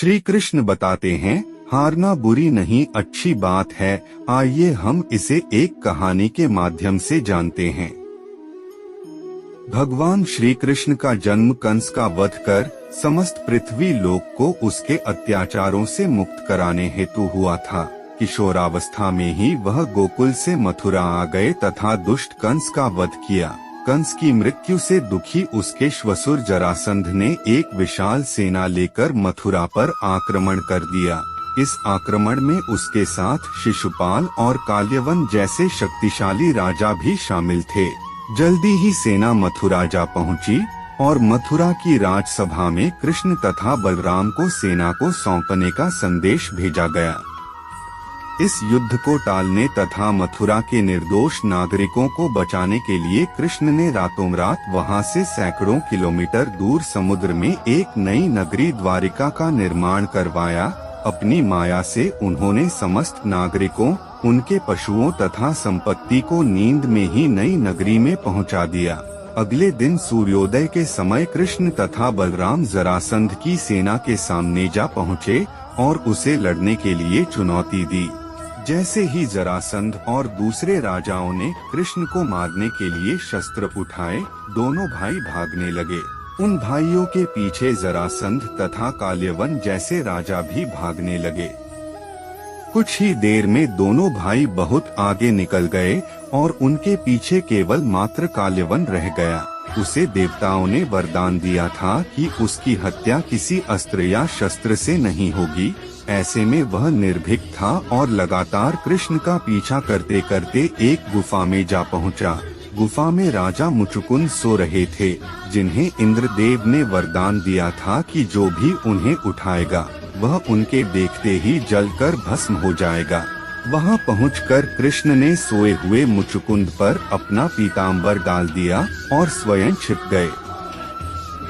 श्री कृष्ण बताते हैं, हारना बुरी नहीं अच्छी बात है। आइए हम इसे एक कहानी के माध्यम से जानते हैं। भगवान श्री कृष्ण का जन्म कंस का वध कर समस्त पृथ्वी लोक को उसके अत्याचारों से मुक्त कराने हेतु हुआ था। किशोरावस्था में ही वह गोकुल से मथुरा आ गए तथा दुष्ट कंस का वध किया। कंस की मृत्यु से दुखी उसके श्वशुर जरासंध ने एक विशाल सेना लेकर मथुरा पर आक्रमण कर दिया। इस आक्रमण में उसके साथ शिशुपाल और काल्यवन जैसे शक्तिशाली राजा भी शामिल थे। जल्दी ही सेना मथुरा जा पहुंची और मथुरा की राजसभा में कृष्ण तथा बलराम को सेना को सौंपने का संदेश भेजा गया। इस युद्ध को टालने तथा मथुरा के निर्दोष नागरिकों को बचाने के लिए कृष्ण ने रातों रात वहां से सैकड़ों किलोमीटर दूर समुद्र में एक नई नगरी द्वारिका का निर्माण करवाया। अपनी माया से उन्होंने समस्त नागरिकों, उनके पशुओं तथा संपत्ति को नींद में ही नई नगरी में पहुंचा दिया। अगले दिन सूर्योदय के समय कृष्ण तथा बलराम जरासंध की सेना के सामने जा पहुँचे और उसे लड़ने के लिए चुनौती दी। जैसे ही जरासंध और दूसरे राजाओं ने कृष्ण को मारने के लिए शस्त्र उठाए, दोनों भाई भागने लगे। उन भाइयों के पीछे जरासंध तथा काल्यवन जैसे राजा भी भागने लगे। कुछ ही देर में दोनों भाई बहुत आगे निकल गए और उनके पीछे केवल मात्र काल्यवन रह गया। उसे देवताओं ने वरदान दिया था कि उसकी हत्या किसी अस्त्र या शस्त्र से नहीं होगी। ऐसे में वह निर्भीक था और लगातार कृष्ण का पीछा करते करते एक गुफा में जा पहुंचा। गुफा में राजा मुचुकुंद सो रहे थे, जिन्हें इंद्रदेव ने वरदान दिया था कि जो भी उन्हें उठाएगा वह उनके देखते ही जलकर भस्म हो जाएगा। वहां पहुंचकर कृष्ण ने सोए हुए मुचुकुंद पर अपना पीताम्बर डाल दिया और स्वयं छिप गए।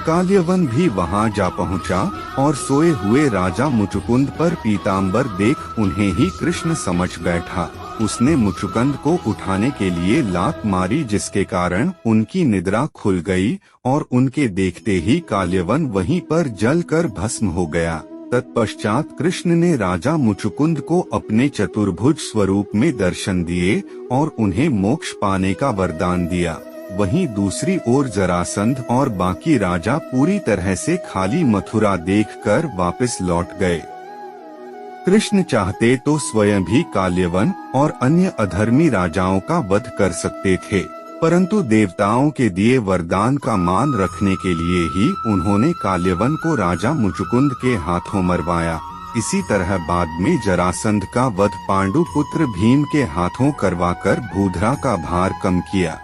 काल्यवन भी वहां जा पहुंचा और सोए हुए राजा मुचुकुंद पर पीताम्बर देख उन्हें ही कृष्ण समझ बैठा। उसने मुचुकुंद को उठाने के लिए लात मारी, जिसके कारण उनकी निद्रा खुल गई और उनके देखते ही काल्यवन वहीं पर जलकर भस्म हो गया। तत्पश्चात कृष्ण ने राजा मुचुकुंद को अपने चतुर्भुज स्वरूप में दर्शन दिए और उन्हें मोक्ष पाने का वरदान दिया। वहीं दूसरी ओर जरासंध और बाकी राजा पूरी तरह से खाली मथुरा देखकर वापस लौट गए। कृष्ण चाहते तो स्वयं भी काल्यवन और अन्य अधर्मी राजाओं का वध कर सकते थे, परंतु देवताओं के दिए वरदान का मान रखने के लिए ही उन्होंने काल्यवन को राजा मुचुकुंद के हाथों मरवाया। इसी तरह बाद में जरासंध का वध पांडु पुत्र भीम के हाथों करवाकर भूधरा का भार कम किया।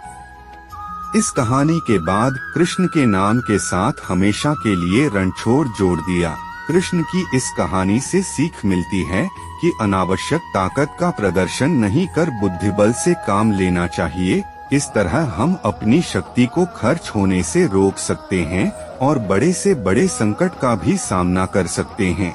इस कहानी के बाद कृष्ण के नाम के साथ हमेशा के लिए रणछोड़ जोड़ दिया। कृष्ण की इस कहानी से सीख मिलती है कि अनावश्यक ताकत का प्रदर्शन नहीं कर बुद्धिबल से काम लेना चाहिए। इस तरह हम अपनी शक्ति को खर्च होने से रोक सकते हैं और बड़े से बड़े संकट का भी सामना कर सकते हैं।